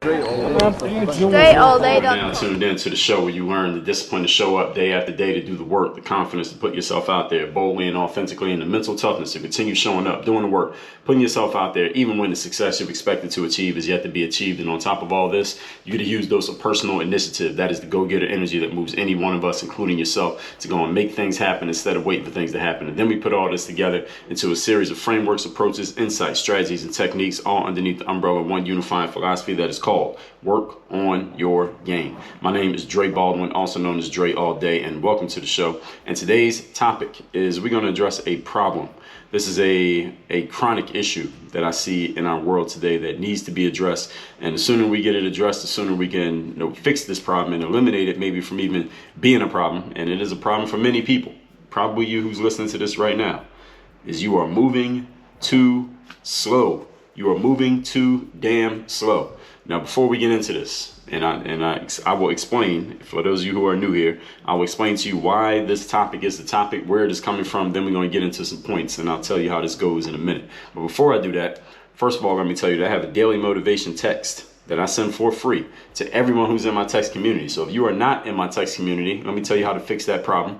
Dre all day. Now tuned in to the show where you learn the discipline to show up day after day, to do the work, the confidence to put yourself out there boldly and authentically, and the mental toughness to continue showing up, doing the work, putting yourself out there even when the success you've expected to achieve is yet to be achieved. And on top of all this, you get to use those of personal initiative. That is the go-getter energy that moves any one of us, including yourself, to go and make things happen instead of waiting for things to happen. And then we put all this together into a series of frameworks, approaches, insights, strategies, and techniques, all underneath the umbrella of one unifying philosophy that is called work on your game. My name is Dre Baldwin, also known as Dre All Day, and welcome to the show. And today's topic is we're going to address a problem. This is a chronic issue that I see in our world today that needs to be addressed. And the sooner we get it addressed, the sooner we can fix this problem and eliminate it maybe from even being a problem. And it is a problem for many people, probably you who's listening to this right now, is you are moving too slow. You are moving too damn slow. Now, before we get into this, and I will explain, for those of you who are new here, I will explain to you why this topic is the topic, where it is coming from. Then we're going to get into some points, and I'll tell you how this goes in a minute. But before I do that, first of all, let me tell you that I have a daily motivation text that I send for free to everyone who's in my text community. So if you are not in my text community, let me tell you how to fix that problem.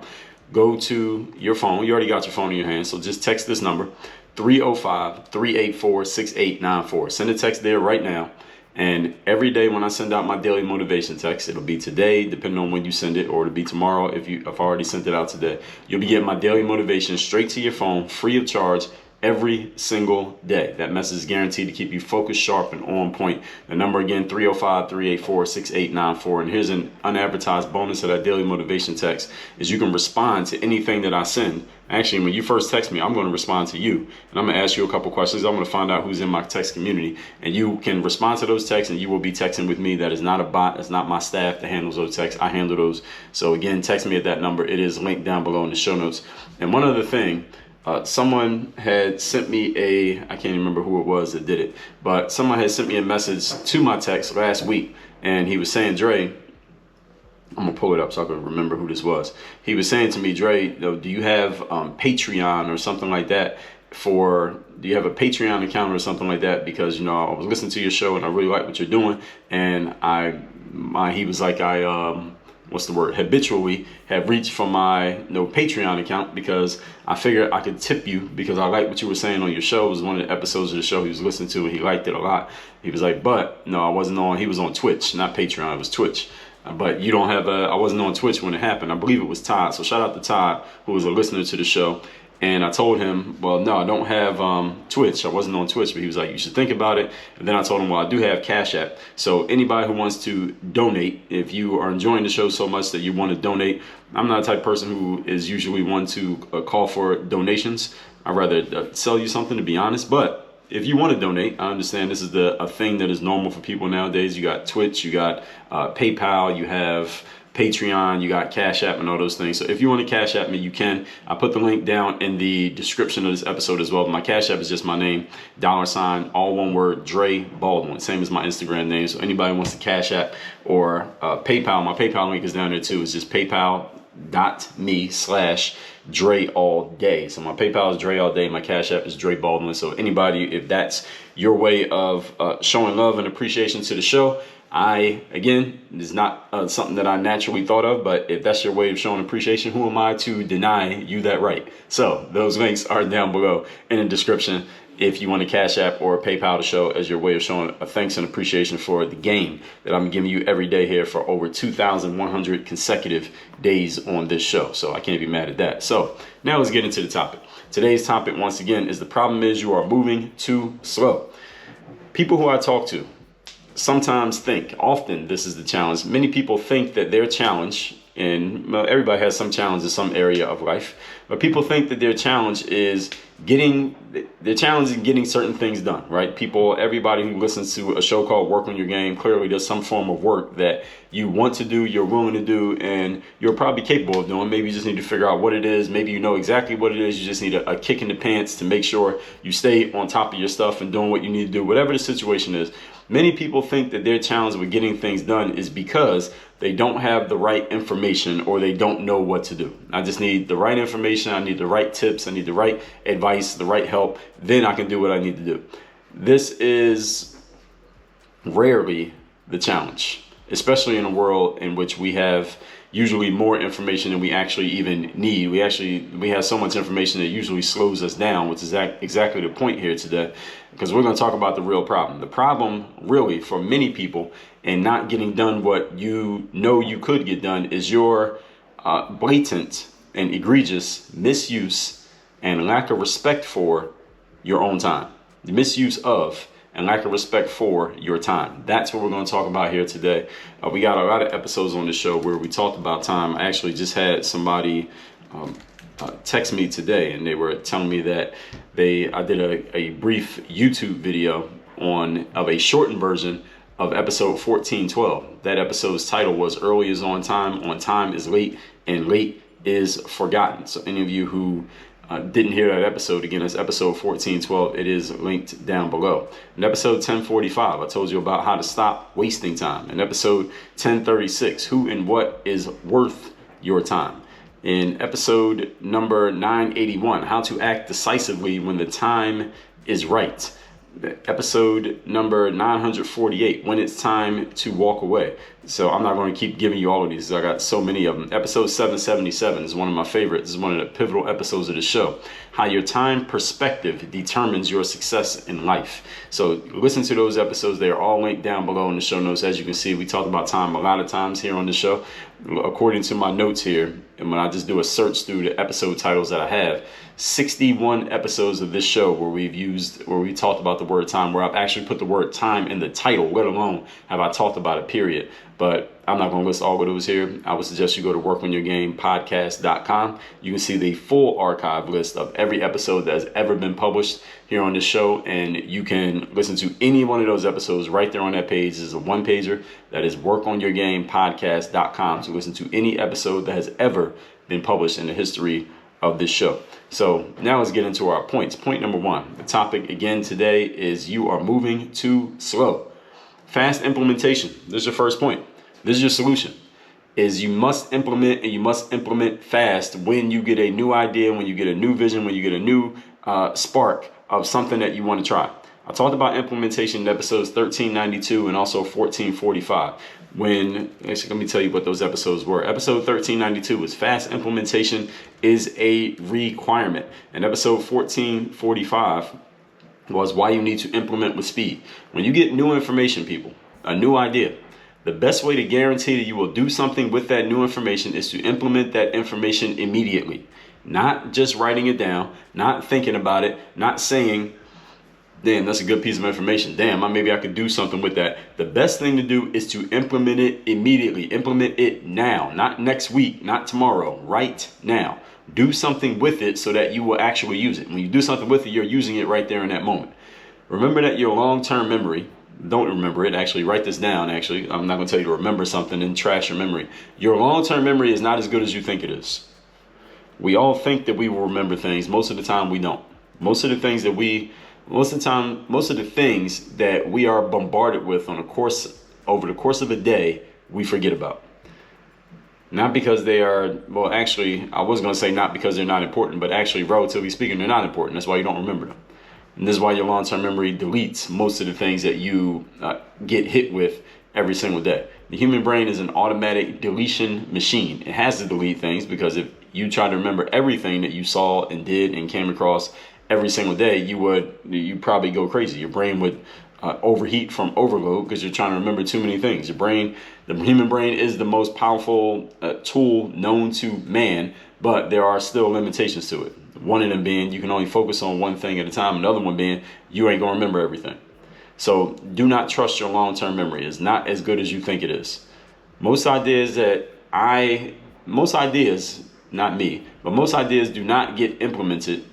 Go to your phone. You already got your phone in your hand, so just text this number, 305-384-6894. Send a text there right now. And every day when I send out my daily motivation text, it'll be today, depending on when you send it, or it'll be tomorrow if I already sent it out today. You'll be getting my daily motivation straight to your phone, free of charge, every single day. That message is guaranteed to keep you focused, sharp, and on point. The number again, 305-384-6894. And here's an unadvertised bonus of that daily motivation text, is you can respond to anything that I send. Actually, when you first text me, I'm going to respond to you, and I'm going to ask you a couple questions. I'm going to find out who's in my text community, and you can respond to those texts, and you will be texting with me. That is not a bot. That's not my staff that handles those texts. I handle those. So again, text me at that number. It is linked down below in the show notes. And one other thing, someone had sent me I can't remember who it was that did it, but someone had sent me a message to my text last week, and he was saying, Dre, I'm gonna pull it up so I can remember who this was. He was saying to me, Dre, do you have Patreon or something like that? Do you have a Patreon account or something like that? Because I was listening to your show and I really like what you're doing, and he was like, habitually have reached for my Patreon account because I figured I could tip you because I like what you were saying on your show. It was one of the episodes of the show he was listening to and he liked it a lot. He was like, but no, I wasn't on. He was on Twitch, not Patreon. It was Twitch. But you don't have I wasn't on Twitch when it happened. I believe it was Todd. So shout out to Todd, who was a listener to the show. And I told him, well, no, I don't have Twitch. I wasn't on Twitch, but he was like, you should think about it. And then I told him, well, I do have Cash App. So anybody who wants to donate, if you are enjoying the show so much that you want to donate, I'm not the type of person who is usually one to call for donations. I'd rather sell you something, to be honest. But if you want to donate, I understand this is a thing that is normal for people nowadays. You got Twitch, you got PayPal, you have Patreon, you got Cash App and all those things. So if you want to Cash App me, you can. I put the link down in the description of this episode as well. My Cash App is just my name, $, all one word, Dre Baldwin, same as my Instagram name. So anybody wants to Cash App or PayPal, my PayPal link is down there too. It's just paypal.me/Dre All Day. So my PayPal is Dre All Day. My Cash App is Dre Baldwin. So anybody, if that's your way of showing love and appreciation to the show, it's not something that I naturally thought of, but if that's your way of showing appreciation, who am I to deny you that right? So those links are down below in the description if you want to Cash App or PayPal to show as your way of showing a thanks and appreciation for the game that I'm giving you every day here for over 2,100 consecutive days on this show. So I can't be mad at that. So now let's get into the topic. Today's topic, once again, is the problem is you are moving too slow. People who I talk to often this is the challenge. Many people think that their challenge, and everybody has some challenge in some area of life, but people think that their challenge is getting certain things done, right? Everybody who listens to a show called Work on Your Game, clearly there's some form of work that you want to do, you're willing to do, and you're probably capable of doing. Maybe you just need to figure out what it is. Maybe you know exactly what it is. You just need a kick in the pants to make sure you stay on top of your stuff and doing what you need to do, whatever the situation is. Many people think that their challenge with getting things done is because they don't have the right information or they don't know what to do. I just need the right information. I need the right tips. I need the right advice, the right help. Then I can do what I need to do. This is rarely the challenge, especially in a world in which we have usually more information than we actually even need. We have so much information that usually slows us down, which is exactly the point here today, because we're going to talk about the real problem. The problem really for many people in not getting done what you know you could get done is your blatant and egregious misuse and lack of respect for your own time. The misuse of and lack of respect for your time. That's what we're going to talk about here today. We got a lot of episodes on the show where we talked about time. I actually just had somebody text me today, and they were telling me that I did a brief YouTube video of a shortened version of episode 1412. That episode's title was "Early is on time is late, and late is forgotten." So any of you who didn't hear that episode, again, it's episode 1412. It is linked down below. In episode 1045, I told you about how to stop wasting time. In episode 1036, who and what is worth your time. In episode number 981, how to act decisively when the time is right. Episode number 948, when it's time to walk away. So I'm not going to keep giving you all of these. I got so many of them. Episode 777 is one of my favorites. This is one of the pivotal episodes of the show. How your time perspective determines your success in life. So listen to those episodes. They are all linked down below in the show notes. As you can see, we talked about time a lot of times here on the show. According to my notes here, and when I just do a search through the episode titles that I have, 61 episodes of this show where we talked about the word time, where I've actually put the word time in the title, let alone have I talked about it, period. But I'm not going to list all of those here. I would suggest you go to workonyourgamepodcast.com. You can see the full archive list of every episode that has ever been published here on this show. And you can listen to any one of those episodes right there on that page. This is a one pager. That is workonyourgamepodcast.com to listen to any episode that has ever been published in the history of this show. So now let's get into our points. Point number one, the topic again today is you are moving too slow. Fast implementation. This is your first point. This is your solution. Is you must implement, and you must implement fast when you get a new idea, when you get a new vision, when you get a new spark of something that you want to try. I talked about implementation in episodes 1392 and also 1445. Actually, let me tell you what those episodes were. Episode 1392 was fast implementation is a requirement. And episode 1445 was why you need to implement with speed. When you get new information, people, a new idea, the best way to guarantee that you will do something with that new information is to implement that information immediately. Not just writing it down, not thinking about it, not saying, damn, that's a good piece of information. Damn, maybe I could do something with that. The best thing to do is to implement it immediately. Implement it now, not next week, not tomorrow, right now. Do something with it so that you will actually use it. When you do something with it, you're using it right there in that moment. Remember that your long-term memory, don't remember it, actually write this down. Actually, I'm not going to tell you to remember something and trash your memory. Your long-term memory is not as good as you think it is. We all think that we will remember things. Most of the time we don't. Most of the things that we are bombarded with over the course of a day, we forget about. Not because they are, well, actually, I was going to say not because they're not important, but actually, relatively speaking, they're not important. That's why you don't remember them. And this is why your long-term memory deletes most of the things that you get hit with every single day. The human brain is an automatic deletion machine. It has to delete things because if you try to remember everything that you saw and did and came across every single day, you'd probably go crazy. Your brain would overheat from overload because you're trying to remember too many things. The human brain is the most powerful tool known to man, but there are still limitations to it. One of them being you can only focus on one thing at a time. Another one being you ain't gonna remember everything. So do not trust your long-term memory. It's not as good as you think it is. Most ideas, not me, but most ideas do not get implemented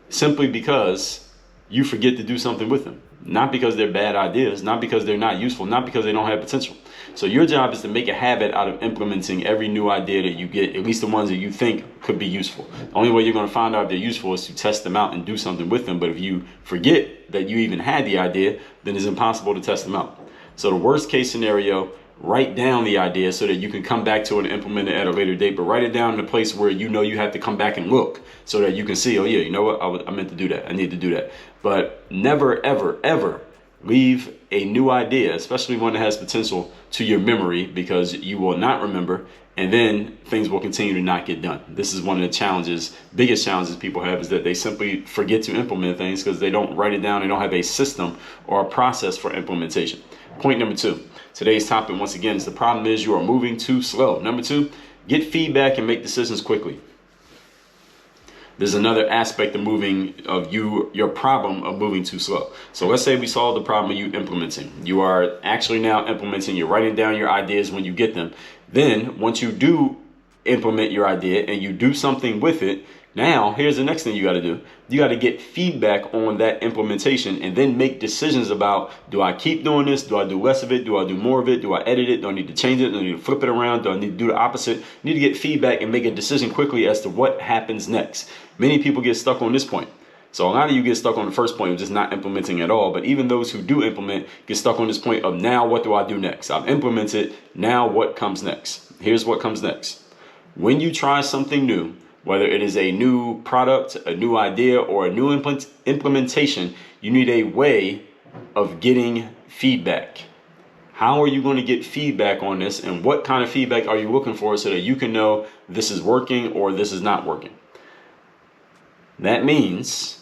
simply because you forget to do something with them. Not because they're bad ideas, not because they're not useful, not because they don't have potential. So your job is to make a habit out of implementing every new idea that you get, at least the ones that you think could be useful. The only way you're going to find out if they're useful is to test them out and do something with them. But if you forget that you even had the idea, then it's impossible to test them out. So the worst case scenario, write down the idea so that you can come back to it and implement it at a later date, but write it down in a place where you know you have to come back and look so that you can see, oh yeah, you know what, I meant to do that. I need to do that. But never, ever, ever leave a new idea, especially one that has potential, to your memory, because you will not remember, and then things will continue to not get done. This is one of the challenges, biggest challenges people have, is that they simply forget to implement things because they don't write it down. They don't have a system or a process for implementation. Point number 2, today's topic, once again, is the problem is you are moving too slow. Number 2, get feedback and make decisions quickly. There's another aspect of your problem of moving too slow. So let's say we solve the problem of you implementing. You are actually now implementing. You're writing down your ideas when you get them. Then once you do implement your idea and you do something with it, now here's the next thing you got to do. You got to get feedback on that implementation and then make decisions about, do I keep doing this? Do I do less of it? Do I do more of it? Do I edit it? Do I need to change it? Do I need to flip it around? Do I need to do the opposite? You need to get feedback and make a decision quickly as to what happens next. Many people get stuck on this point. So a lot of you get stuck on the first point of just not implementing at all. But even those who do implement get stuck on this point of, now what do I do next? I've implemented. Now what comes next? Here's what comes next. When you try something new, whether it is a new product, a new idea, or a new implementation, you need a way of getting feedback. How are you going to get feedback on this, and what kind of feedback are you looking for so that you can know this is working or this is not working? That means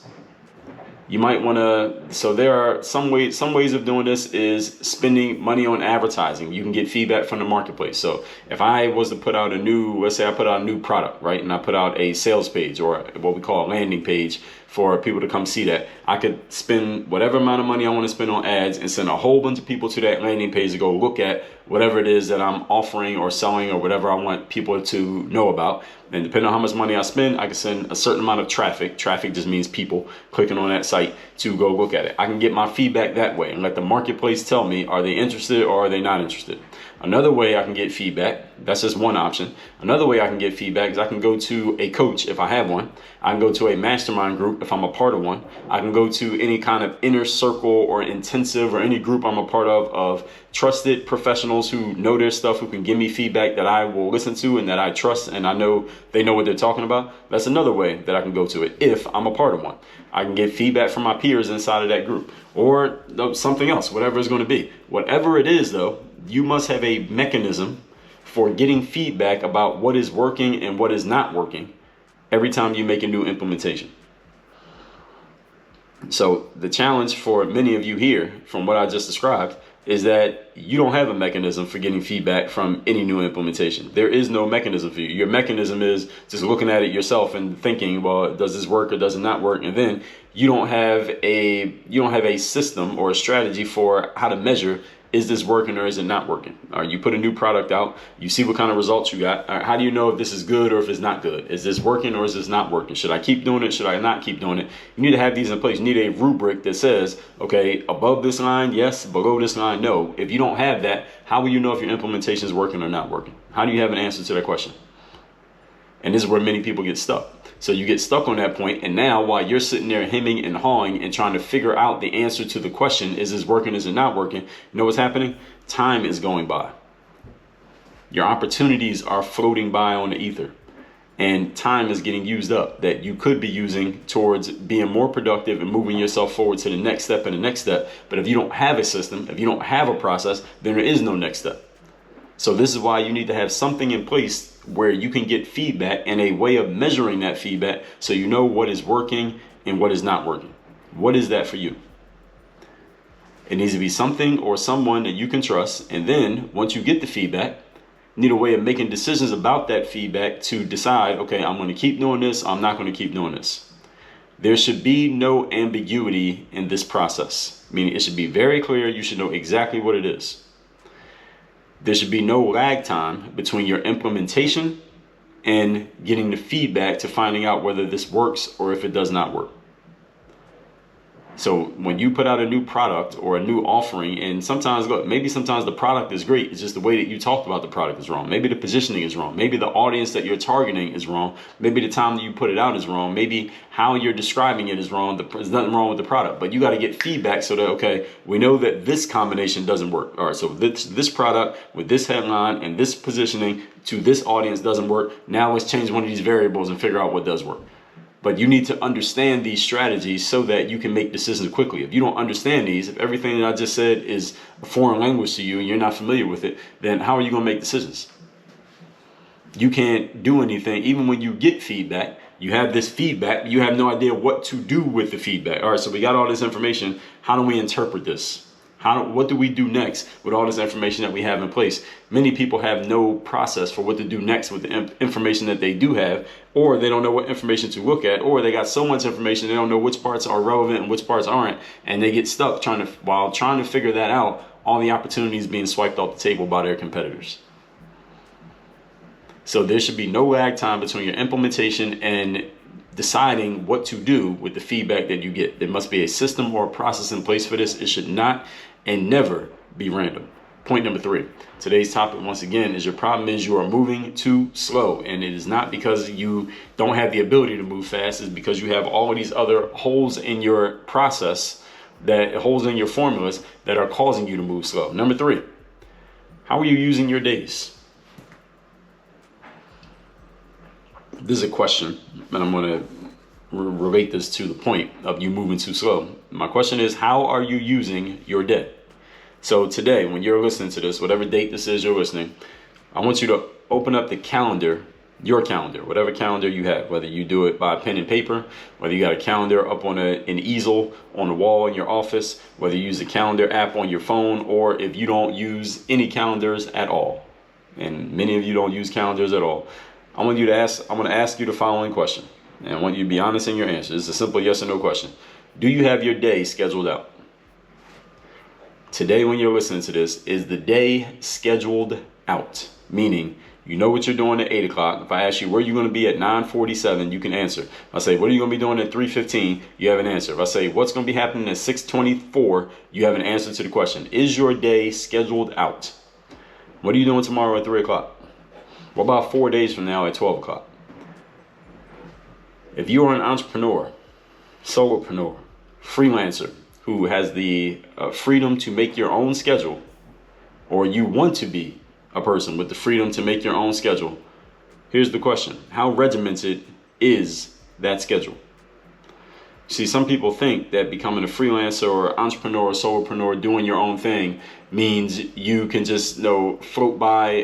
you might want to, so there are some ways of doing this is spending money on advertising. You can get feedback from the marketplace. So if I was to put out let's say I put out a new product, right? And I put out a sales page, or what we call a landing page, for people to come see that. I could spend whatever amount of money I want to spend on ads and send a whole bunch of people to that landing page to go look at whatever it is that I'm offering or selling or whatever I want people to know about. And depending on how much money I spend, I can send a certain amount of traffic. Traffic just means people clicking on that site to go look at it. I can get my feedback that way and let the marketplace tell me, are they interested or are they not interested? Another way I can get feedback, that's just one option. Another way I can get feedback is I can go to a coach if I have one. I can go to a mastermind group if I'm a part of one. I can go to any kind of inner circle or intensive or any group I'm a part of trusted professionals who know their stuff, who can give me feedback that I will listen to and that I trust and I know they know what they're talking about. That's another way that I can go to it if I'm a part of one. I can get feedback from my peers inside of that group, or something else, whatever it's going to be. Whatever it is, though, you must have a mechanism for getting feedback about what is working and what is not working every time you make a new implementation. So the challenge for many of you here, from what I just described, is that you don't have a mechanism for getting feedback from any new implementation. There is no mechanism for you. Your mechanism is just looking at it yourself and thinking, well, does this work or does it not work? And then you don't have a system or a strategy for how to measure, is this working or is it not working? You put a new product out, you see what kind of results you got. How do you know if this is good or if it's not good? Is this working or is this not working? Should I keep doing it? Should I not keep doing it? You need to have these in place. You need a rubric that says, okay, above this line, yes, below this line, no. If you don't have that, how will you know if your implementation is working or not working? How do you have an answer to that question? And this is where many people get stuck. So you get stuck on that point, and now while you're sitting there hemming and hawing and trying to figure out the answer to the question, is this working, is it not working? You know what's happening? Time is going by. Your opportunities are floating by on the ether, and time is getting used up that you could be using towards being more productive and moving yourself forward to the next step and the next step. But if you don't have a system, if you don't have a process, then there is no next step. So this is why you need to have something in place where you can get feedback and a way of measuring that feedback so you know what is working and what is not working. What is that for you? It needs to be something or someone that you can trust. And then once you get the feedback, you need a way of making decisions about that feedback to decide, okay, I'm going to keep doing this. I'm not going to keep doing this. There should be no ambiguity in this process, meaning it should be very clear. You should know exactly what it is. There should be no lag time between your implementation and getting the feedback to finding out whether this works or if it does not work. So when you put out a new product or a new offering, and sometimes the product is great, it's just the way that you talked about the product is wrong. Maybe the positioning is wrong. Maybe the audience that you're targeting is wrong. Maybe the time that you put it out is wrong. Maybe how you're describing it is wrong. There's nothing wrong with the product, but you got to get feedback so that, okay, we know that this combination doesn't work. All right, so this product with this headline and this positioning to this audience doesn't work. Now let's change one of these variables and figure out what does work. But you need to understand these strategies so that you can make decisions quickly. If you don't understand these, if everything that I just said is a foreign language to you and you're not familiar with it, then how are you going to make decisions? You can't do anything. Even when you get feedback, you have this feedback, you have no idea what to do with the feedback. All right, so we got all this information. How do we interpret this? What do we do next with all this information that we have in place? Many people have no process for what to do next with the information that they do have, or they don't know what information to look at, or they got so much information they don't know which parts are relevant and which parts aren't, and they get stuck while trying to figure that out. All the opportunities being swiped off the table by their competitors. So there should be no lag time between your implementation and deciding what to do with the feedback that you get. There must be a system or a process in place for this. It should not and never be random. Point number 3. Today's topic, once again, is your problem is you are moving too slow. And it is not because you don't have the ability to move fast. It's because you have all of these other holes in your process, holes in your formulas that are causing you to move slow. Number 3, how are you using your days? This is a question, and I'm going to relate this to the point of you moving too slow. My question is, how are you using your day? So today, when you're listening to this, whatever date this is you're listening, I want you to open up the calendar, your calendar, whatever calendar you have, whether you do it by pen and paper, whether you got a calendar up on an easel on the wall in your office, whether you use a calendar app on your phone, or if you don't use any calendars at all. And many of you don't use calendars at all. I'm going to ask you the following question, and I want you to be honest in your answer. It's a simple yes or no question. Do you have your day scheduled out? Today, when you're listening to this, is the day scheduled out? Meaning, you know what you're doing at 8 o'clock. If I ask you where you're going to be at 9:47, you can answer. If I say, what are you going to be doing at 3:15? You have an answer. If I say, what's going to be happening at 6:24? You have an answer to the question. Is your day scheduled out? What are you doing tomorrow at 3 o'clock? What about 4 days from now at 12 o'clock? If you are an entrepreneur, solopreneur, freelancer who has the freedom to make your own schedule, or you want to be a person with the freedom to make your own schedule, here's the question. How regimented is that schedule? See, some people think that becoming a freelancer or entrepreneur or solopreneur, doing your own thing, means you can just float by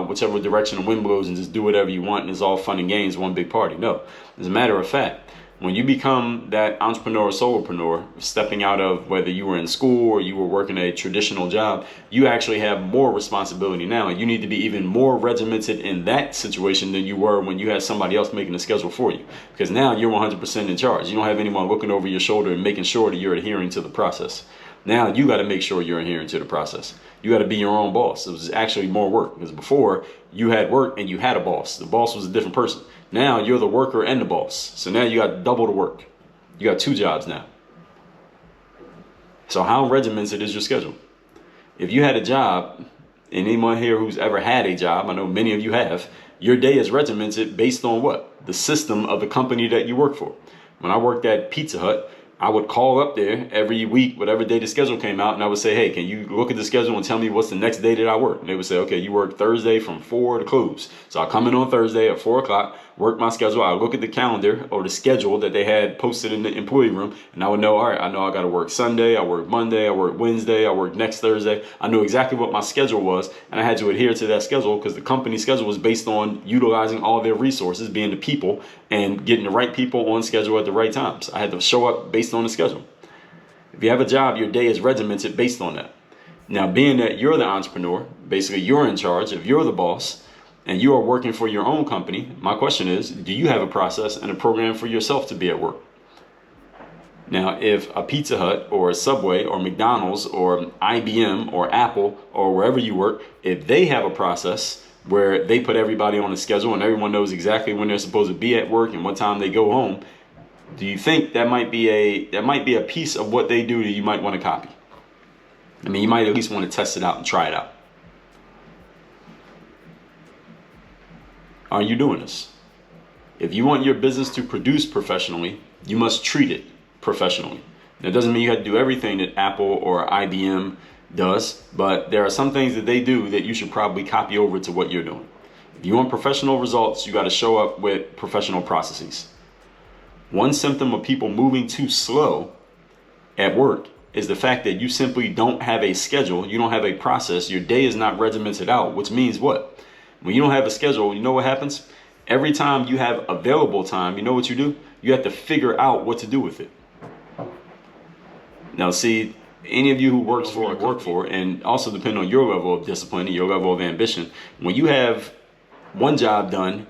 whichever direction the wind blows and just do whatever you want, and it's all fun and games, one big party. No, as a matter of fact, when you become that entrepreneur or solopreneur, stepping out of whether you were in school or you were working a traditional job, you actually have more responsibility now. You need to be even more regimented in that situation than you were when you had somebody else making a schedule for you. Because now you're 100% in charge. You don't have anyone looking over your shoulder and making sure that you're adhering to the process. Now you got to make sure you're adhering to the process. You got to be your own boss. It was actually more work, because before you had work and you had a boss. The boss was a different person. Now you're the worker and the boss. So now you got double the work. You got 2 jobs now. So how regimented is your schedule? If you had a job, and anyone here who's ever had a job, I know many of you have, your day is regimented based on what? The system of the company that you work for. When I worked at Pizza Hut, I would call up there every week, whatever day the schedule came out, and I would say, hey, can you look at the schedule and tell me what's the next day that I work? And they would say, okay, you work Thursday from 4 to close. So I'll come in on Thursday at 4 o'clock, work my schedule. I'll look at the calendar or the schedule that they had posted in the employee room, and I would know, all right, I know I got to work Sunday, I work Monday, I work Wednesday, I work next Thursday. I knew exactly what my schedule was, and I had to adhere to that schedule because the company schedule was based on utilizing all their resources, being the people, and getting the right people on schedule at the right times. I had to show up based on the schedule. If you have a job, your day is regimented based on that. Now, being that you're the entrepreneur, basically you're in charge, if you're the boss, and you are working for your own company, my question is, do you have a process and a program for yourself to be at work? Now, if a Pizza Hut or a Subway or McDonald's or IBM or Apple or wherever you work, if they have a process where they put everybody on a schedule and everyone knows exactly when they're supposed to be at work and what time they go home, do you think that might be a piece of what they do that you might want to copy? I mean, you might at least want to test it out and try it out. Are you doing this? If you want your business to produce professionally, you must treat it professionally. That doesn't mean you have to do everything that Apple or IBM does, but there are some things that they do that you should probably copy over to what you're doing. If you want professional results, you got to show up with professional processes. One symptom of people moving too slow at work is the fact that you simply don't have a schedule. You don't have a process. Your day is not regimented out, which means what? When you don't have a schedule, you know what happens? Every time you have available time, you know what you do? You have to figure out what to do with it. Now, see, any of you who work for, and also depending on your level of discipline and your level of ambition, when you have one job done,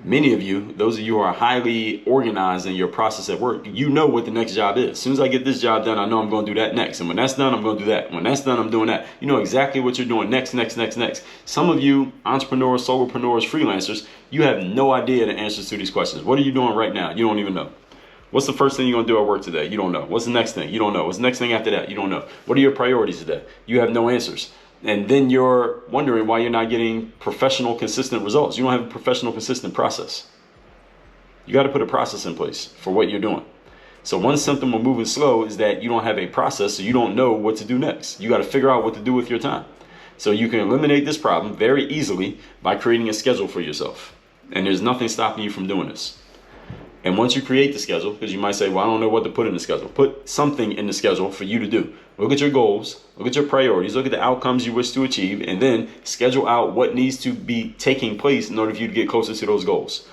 many of you, those of you who are highly organized in your process at work, you know what the next job is. As soon as I get this job done, I know I'm going to do that next. And when that's done, I'm going to do that. When that's done, I'm doing that. You know exactly what you're doing next. Some of you entrepreneurs, solopreneurs, freelancers, you have no idea the answers to these questions. What are you doing right now? You don't even know. What's the first thing you're going to do at work today? You don't know. What's the next thing? You don't know. What's the next thing after that? You don't know. What are your priorities today? You have no answers. And then you're wondering why you're not getting professional, consistent results. You don't have a professional, consistent process. You got to put a process in place for what you're doing. So one symptom of moving slow is that you don't have a process, so you don't know what to do next. You got to figure out what to do with your time. So you can eliminate this problem very easily by creating a schedule for yourself. And there's nothing stopping you from doing this. And once you create the schedule, because you might say, well, I don't know what to put in the schedule. Put something in the schedule for you to do. Look at your goals, look at your priorities, look at the outcomes you wish to achieve, and then schedule out what needs to be taking place in order for you to get closer to those goals.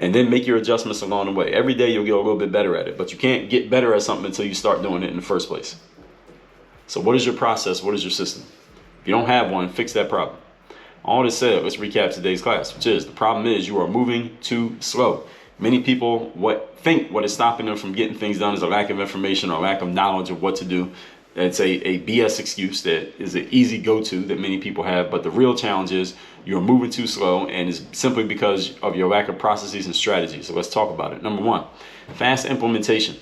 And then make your adjustments along the way. Every day you'll get a little bit better at it, but you can't get better at something until you start doing it in the first place. So what is your process? What is your system? If you don't have one, fix that problem. All this said, let's recap today's class, which is the problem is you are moving too slow. Many people think what is stopping them from getting things done is a lack of information or lack of knowledge of what to do. It's a BS excuse that is an easy go-to that many people have, but the real challenge is you're moving too slow, and it's simply because of your lack of processes and strategies. So let's talk about it. Number one, fast implementation.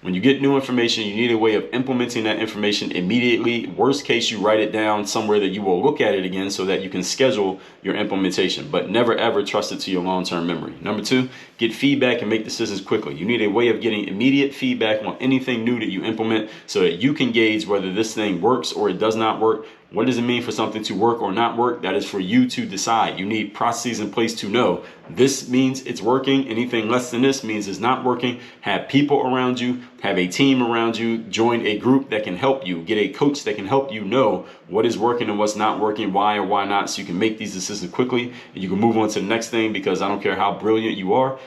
When you get new information, you need a way of implementing that information immediately. Worst case, you write it down somewhere that you will look at it again so that you can schedule your implementation, but never ever trust it to your long-term memory. Number two, get feedback and make decisions quickly. You need a way of getting immediate feedback on anything new that you implement so that you can gauge whether this thing works or it does not work. What does it mean for something to work or not work? That is for you to decide. You need processes in place to know this means it's working. Anything less than this means it's not working. Have people around you, have a team around you, join a group that can help you, get a coach that can help you know what is working and what's not working, why or why not, so you can make these decisions quickly and you can move on to the next thing, because I don't care how brilliant you are,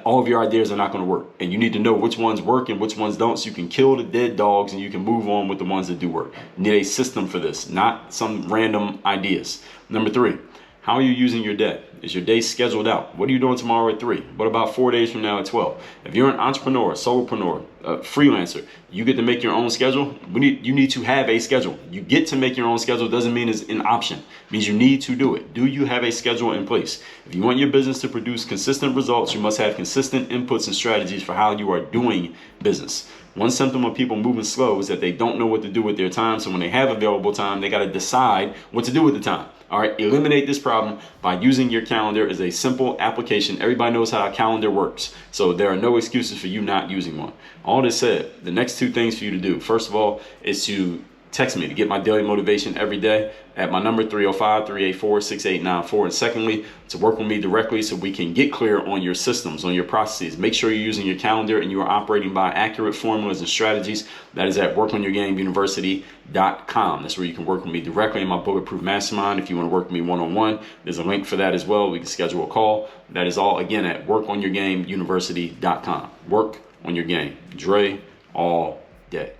all of your ideas are not going to work, and you need to know which ones work and which ones don't so you can kill the dead dogs and you can move on with the ones that do work. You need a system for this, not some random ideas. Number three, how are you using your day? Is your day scheduled out? What are you doing tomorrow at 3? What about 4 days from now at 12? If you're an entrepreneur, a solopreneur, a freelancer, you get to make your own schedule. You need to have a schedule. You get to make your own schedule doesn't mean it's an option. It means you need to do it. Do you have a schedule in place? If you want your business to produce consistent results, you must have consistent inputs and strategies for how you are doing business. One symptom of people moving slow is that they don't know what to do with their time. So when they have available time, they got to decide what to do with the time. All right, eliminate this problem by using your calendar as a simple application. Everybody knows how a calendar works, so there are no excuses for you not using one. All this said, the next 2 things for you to do, first of all, is to text me to get my daily motivation every day at my number 305-384-6894. And secondly, to work with me directly so we can get clear on your systems, on your processes. Make sure you're using your calendar and you are operating by accurate formulas and strategies. That is at workonyourgameuniversity.com. That's where you can work with me directly in my Bulletproof Mastermind. If you want to work with me one-on-one, there's a link for that as well. We can schedule a call. That is all, again, at workonyourgameuniversity.com. Work on your game. Dre all day.